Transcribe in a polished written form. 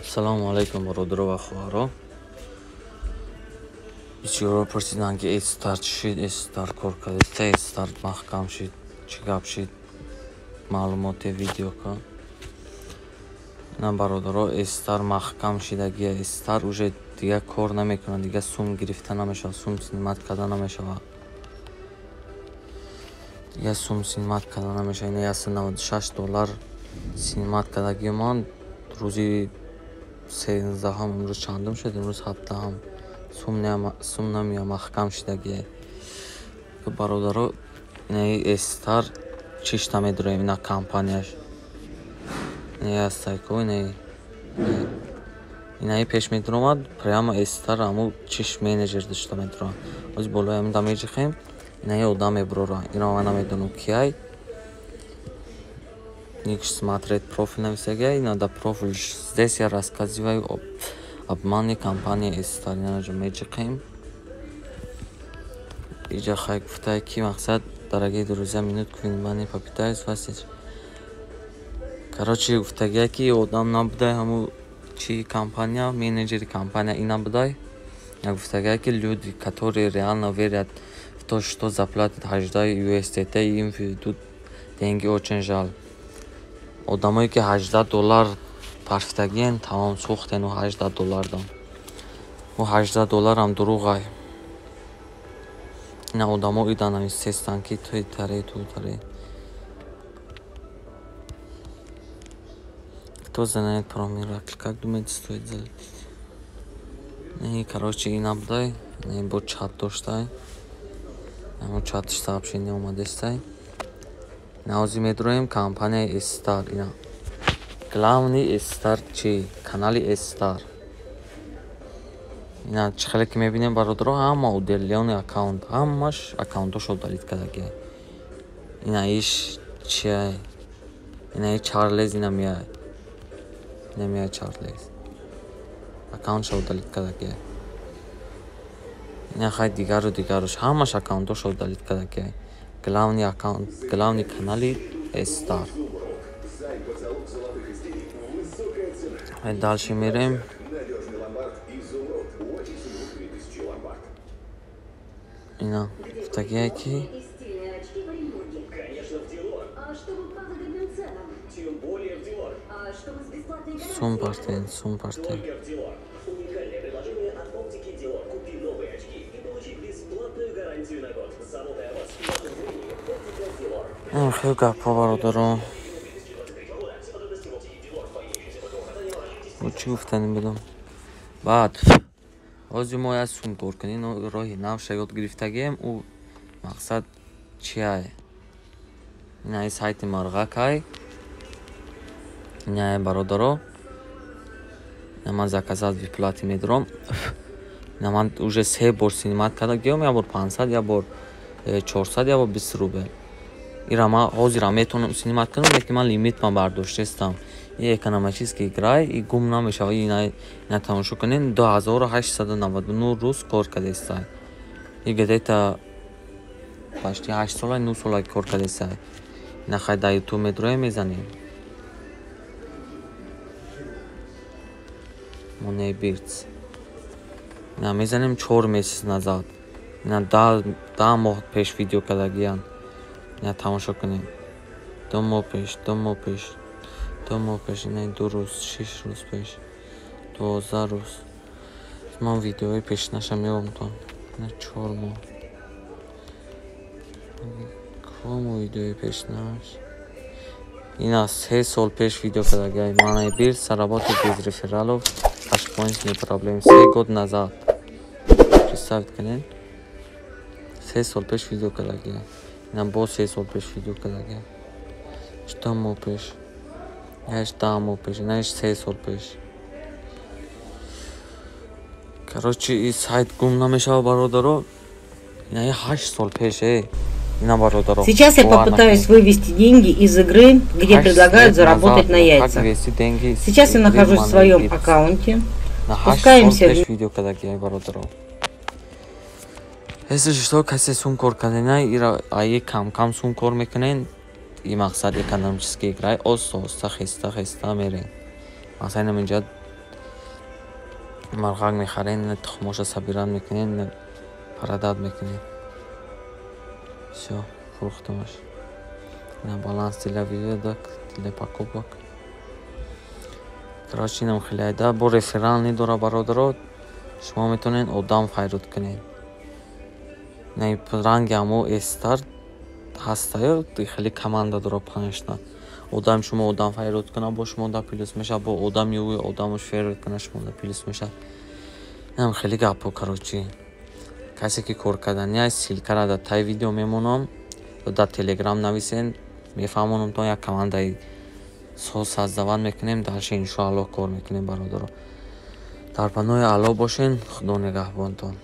Assalomu alaykum birodar va xuvaro. Bechora pursidan ki start shid, start korkadesta, start mahkam shid, chigab shid. Ma'lumot video ka. На бародаро стар махкам шидагия стар уже дига кор намекунад, дига сум гирифта намешавад, сум снимат карда намешавад. Я сум снимат карда намешавад. Ина $96 снимат кардагия ман рӯзи 13-ҳам имрӯз чандум шуд, имрӯз 17-ҳам сум намия махкам шидагия. Бародаро ина стар чишта медурем ина компанияш. Не астайко инаи пеш медуромад прямо стар аму чиш менеджер дошта медурам. Оз болои амин да меҷихем инаи одам меброра. Ина ма намедонам кияй. Ник смотреть профиль нависагия, ина да профиль. Здесь я рассказываю об обмане компании стар. Ина ҷо меҷихем. Иҷа хай гуфтай ки мақсад дорогие друзья, минутку внимания попытаюсь вас. Короче, гуфтагия ки одам набудай ҳаму чи компания, менеджери компания ина будай. Я гуфтагия ки люди, которые реально верят в то, что заплатят $18 им ведут деньги, очень жаль. Одамое ки $18 парфитагиен, тамом сухтен у $18 дам. У $18 ам дуруғай. Ина одамо ида намистестан ки туи таре. Кто знает про Миракл? Как думаете, стоит залить? Не, короче, и набдай. Не, бо чат доштай. Ама чатш сообщение омадестай. Наози медроем компания Star. Ина. Главный Star чи? Канали Star. Ина чихеле ки мебинем бародаро ҳама удалёни аккаунт. Ҳамаш аккаунтошо удалит кардагия. Ина иш чия? Ина иш Чарлез ина мияй. Немия Чарлез. Аккаунтшо удалит кардагия. Ина хай дигарош ҳамаш аккаунтошо удалит кардагия. Главный аккаунт, главный канали Star. Дальше мерем. Ина гуфтагия ки сум партен. Хел гапа бародаро. Чӣ гуфтаним будам? Баъд ҳозир мо як сум кор кунем, роҳи навша ёд гирифтагием. У мақсад чияй? Инаи сайти марғакай. Инаи бародаро. Ина ман заказат виплати медурам. Ина ман уже 3 бор снимат кардагием, я бор 500, я бор 400, я бор 20 рубл. Ира ман ҳозирам метавонам снимат кунам, лекин ман лимитма бардоштестам. И экономический играй и гум намешава. Ина тамошо кунем 2899 рӯз кор кардестай. И где-то почти 8 сола 9 сола кор кардестай. Ина хай да ютуб медуроем мезанем. Money Birds. Ина мезанем 4 месяц назад. Ина 10 моҳ пеш видео кардагиян. Ина тамошо кунем. 2 моҳ пеш, ина 2 рӯз, 6 рӯз пеш, 12 рӯз. Ман видеои пешнаша меомтон. Ина 4 моҳ. Кому видеои пешнаш? Ина 3 сол пеш видео кардагиян. Money Birds заработает без рефералов. Не проблем. 3 год назад. Представить канен. 3 сол пеш видео кардагия. Ина бо 3 сол пеш видео кардагия. Что мо пеш? Яш тамо пеш. Ина 3 сол пеш. Короче, и сайт гум намешава бародаро. Ина 8 сол пеш, Ина бародаро. Сейчас я попытаюсь вывести деньги из игры, где предлагают заработать на яйца. Сейчас я нахожусь в своем аккаунте. Спускаемся в видео, когда я бародаро. Если что, касе сум кор кардена, ира ай кам сум кор мекунен, и мақсад экономический играй, оста хеста мерен. Масалан, инҷа марғак мехарен, тухмоша сабират мекунен, парадат мекунен. Всё, фурухтамаш. На баланс для видео, для покупок. Короче, инам хеле айда, бо реферал недора бародаро, шумо метавонед одам хайрод кунед. Не ранги амо эстар ҳастаю, хеле команда дора 5 та. Одам шумо одам хайрод кунад, бо шумо да плюс меша, бо одам юви одамош фейрод кунад, шумо да плюс меша. Инам хеле гапо, короче. Касе ки кор кардани силкара да тай видео мемонам, да телеграм нависен, мефаҳмонам то як командаи создаван мекунем, далше иншоалло кор мекунем бародаро. Дар паноҳи аъло бошен. Худо нигаҳбонтон.